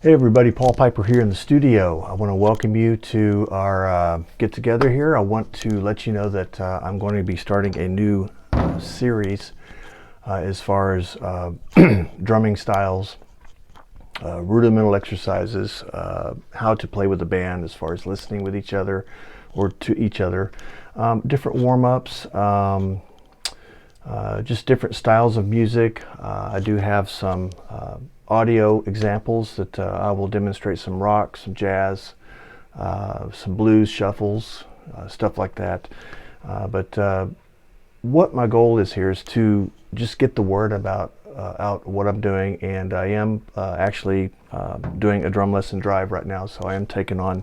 Hey everybody, Paul Piper here in the studio. I want to welcome you to our get together here. I want to let you know that I'm going to be starting a new series as far as drumming styles, rudimental exercises, how to play with the band as far as listening with each other or to each other, different warm-ups, just different styles of music. I do have some audio examples that I will demonstrate, some rock, some jazz, some blues, shuffles, stuff like that. But what my goal is here is to just get the word about out what I'm doing, and I am actually doing a drum lesson drive right now, so I am taking on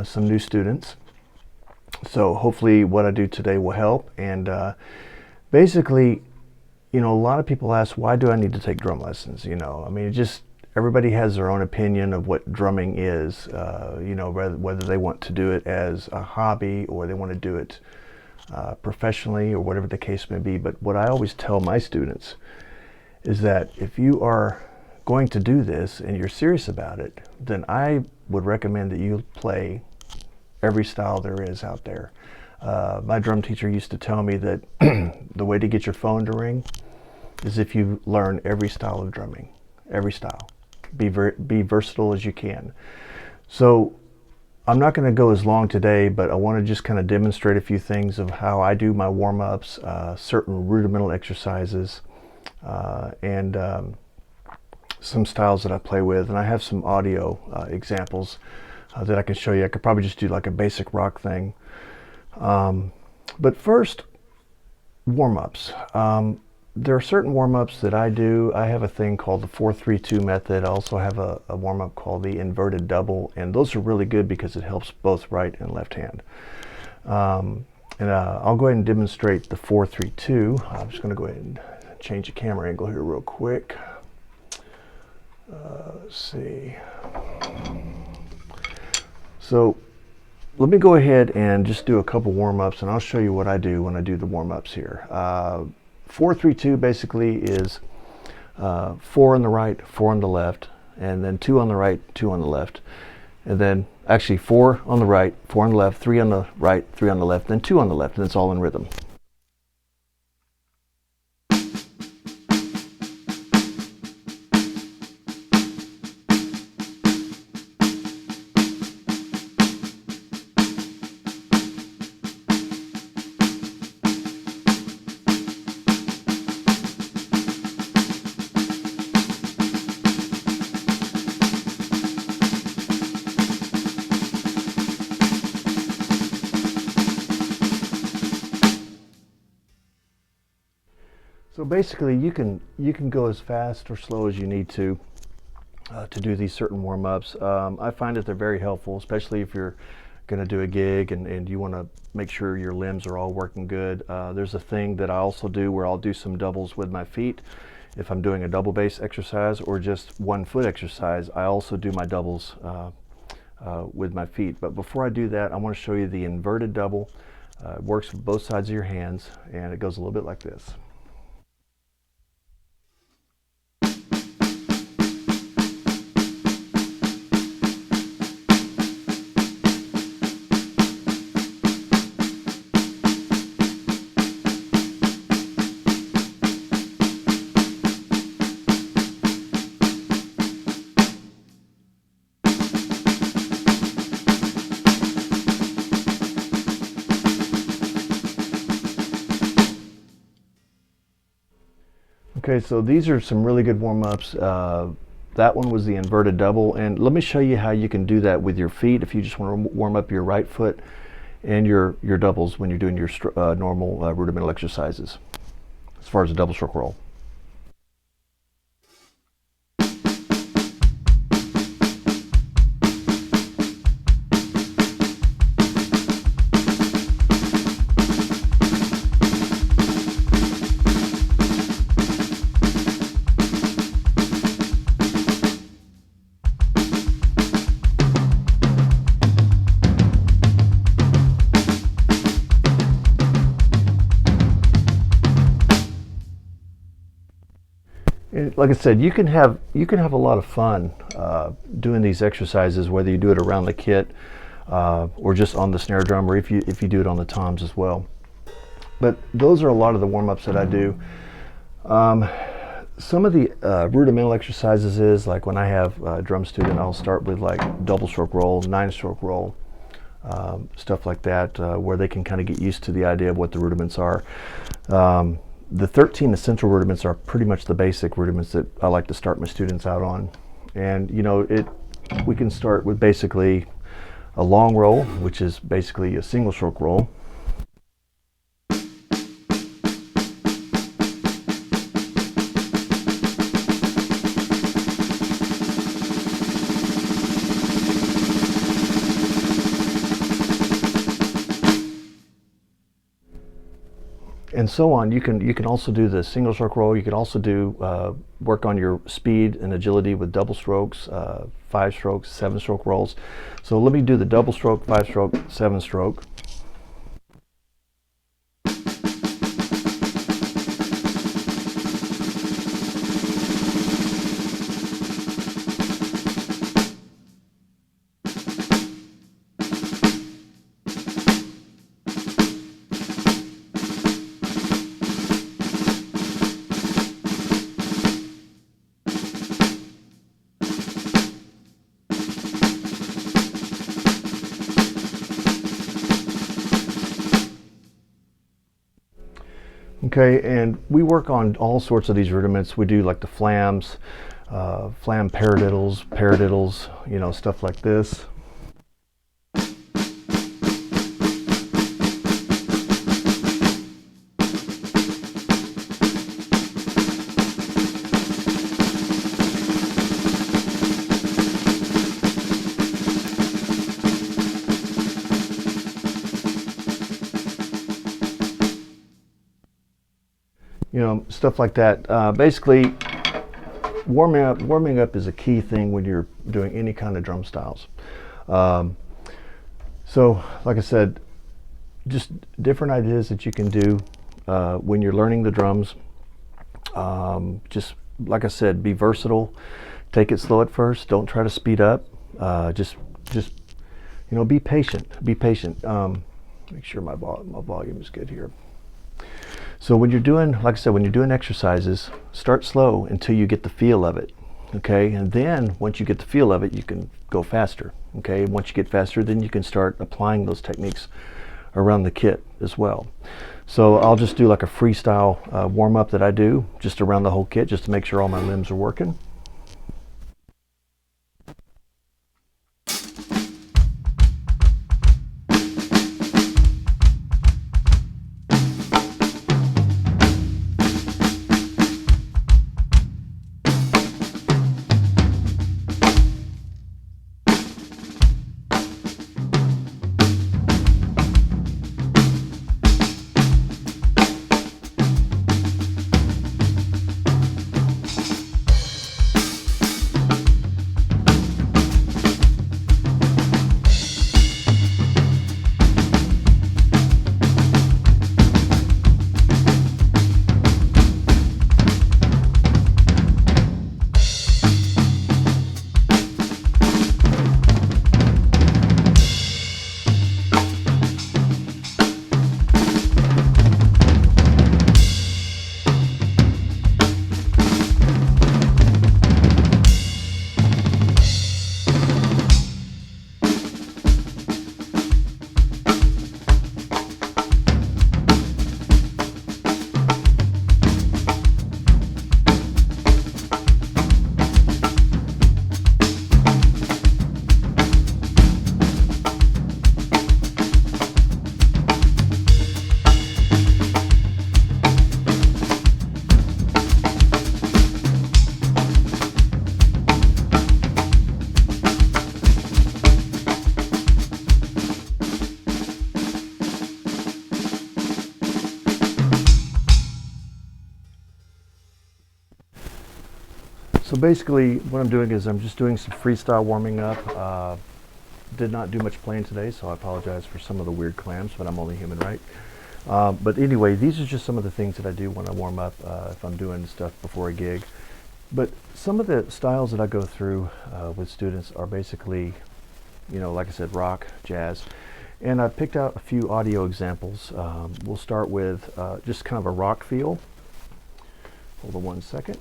some new students. So hopefully what I do today will help. And basically, you know, a lot of people ask, why do I need to take drum lessons? You know, I mean, it just, everybody has their own opinion of what drumming is, you know, whether they want to do it as a hobby or they want to do it professionally or whatever the case may be. But what I always tell my students is that if you are going to do this and you're serious about it, then I would recommend that you play every style there is out there. My drum teacher used to tell me that the way to get your phone to ring is if you learn every style of drumming, every style. Be versatile as you can. So I'm not going to go as long today, but I want to just kind of demonstrate a few things of how I do my warm-ups, certain rudimental exercises, and some styles that I play with. And I have some audio examples that I can show you. I could probably just do like a basic rock thing. But first, warm-ups. There are certain warm-ups that I do. I have a thing called the 4-3-2 method. I also have a warm-up called the inverted double, and those are really good because it helps both right and left hand. I'll go ahead and demonstrate the 4-3-2. I'm just going to go ahead and change the camera angle here real quick. Let's see. So let me go ahead and just do a couple warm-ups, and I'll show you what I do when I do the warm-ups here. 4-3-2 basically is 4 on the right, 4 on the left, and then 2 on the right, 2 on the left. And then actually 4 on the right, 4 on the left, 3 on the right, 3 on the left, then 2 on the left, and it's all in rhythm. So basically, you can go as fast or slow as you need to do these certain warm-ups. I find that they're very helpful, especially if you're going to do a gig and you want to make sure your limbs are all working good. There's a thing that I also do where I'll do some doubles with my feet. If I'm doing a double bass exercise or just 1 foot exercise, I also do my doubles with my feet. But before I do that, I want to show you the inverted double. It works with both sides of your hands, and it goes a little bit like this. Okay, so these are some really good warm-ups. That one was the inverted double, and let me show you how you can do that with your feet if you just want to warm up your right foot and your doubles when you're doing your normal rudimental exercises as far as a double stroke roll. And like I said, you can have a lot of fun doing these exercises, whether you do it around the kit or just on the snare drum, or if you do it on the toms as well. But those are a lot of the warm-ups that I do. Some of the rudimental exercises is like when I have a drum student, I'll start with like double stroke roll, 9-stroke roll, stuff like that, where they can kind of get used to the idea of what the rudiments are. The 13 essential rudiments are pretty much the basic rudiments that I like to start my students out on. And you know, we can start with basically a long roll, which is basically a single stroke roll. And so on. You can also do the single stroke roll. You can also do work on your speed and agility with double strokes, 5 strokes, 7-stroke rolls. So let me do the double stroke, 5-stroke, 7-stroke. Okay, and we work on all sorts of these rudiments. We do like the flams, flam paradiddles, you know, stuff like this. You know, stuff like that. Basically, warming up is a key thing when you're doing any kind of drum styles. So, like I said, just different ideas that you can do when you're learning the drums. Just like I said, be versatile. Take it slow at first. Don't try to speed up. Just you know, be patient. Be patient. Make sure my volume is good here. So when you're doing, like I said, when you're doing exercises, start slow until you get the feel of it, okay? And then once you get the feel of it, you can go faster, okay? Once you get faster, then you can start applying those techniques around the kit as well. So I'll just do like a freestyle warm-up that I do just around the whole kit, just to make sure all my limbs are working. So basically what I'm doing is I'm just doing some freestyle warming up. Did not do much playing today, so I apologize for some of the weird clams, but I'm only human, right? But anyway, these are just some of the things that I do when I warm up if I'm doing stuff before a gig. But some of the styles that I go through with students are basically, like I said, rock, jazz. And I picked out a few audio examples. We'll start with just kind of a rock feel. Hold on one second.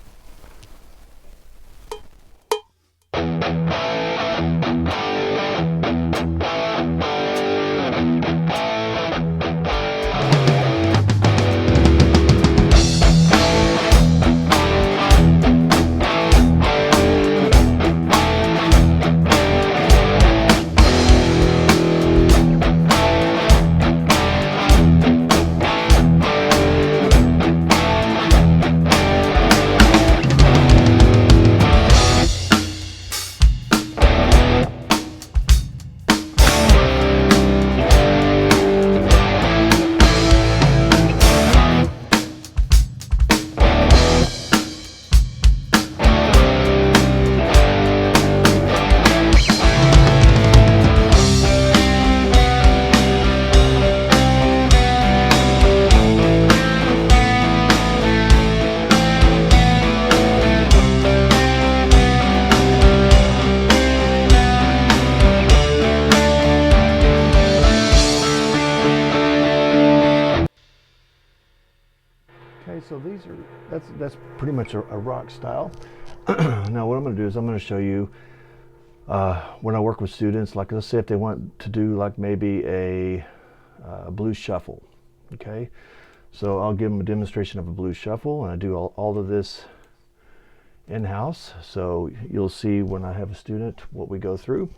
Okay, so that's pretty much a rock style. Now what I'm going to do is I'm going to show you when I work with students, like let's say if they want to do like maybe a blues shuffle. Okay, so I'll give them a demonstration of a blues shuffle, and I do all of this in-house, so you'll see when I have a student what we go through.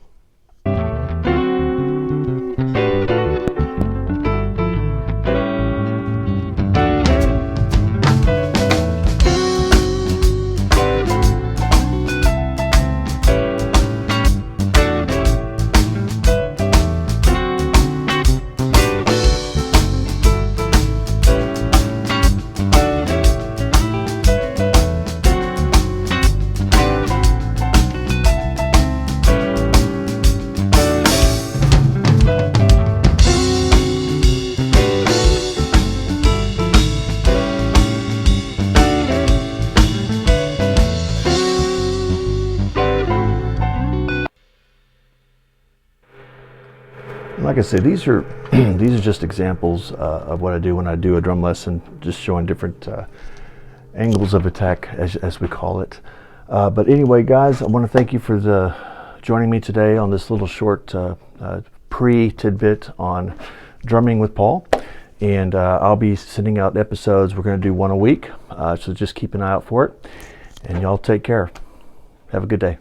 Like I said, these are these are just examples of what I do when I do a drum lesson, just showing different angles of attack, as we call it. But anyway, guys, I want to thank you for joining me today on this little short pre-tidbit on drumming with Paul. And I'll be sending out episodes. We're going to do one a week, so just keep an eye out for it. And y'all take care. Have a good day.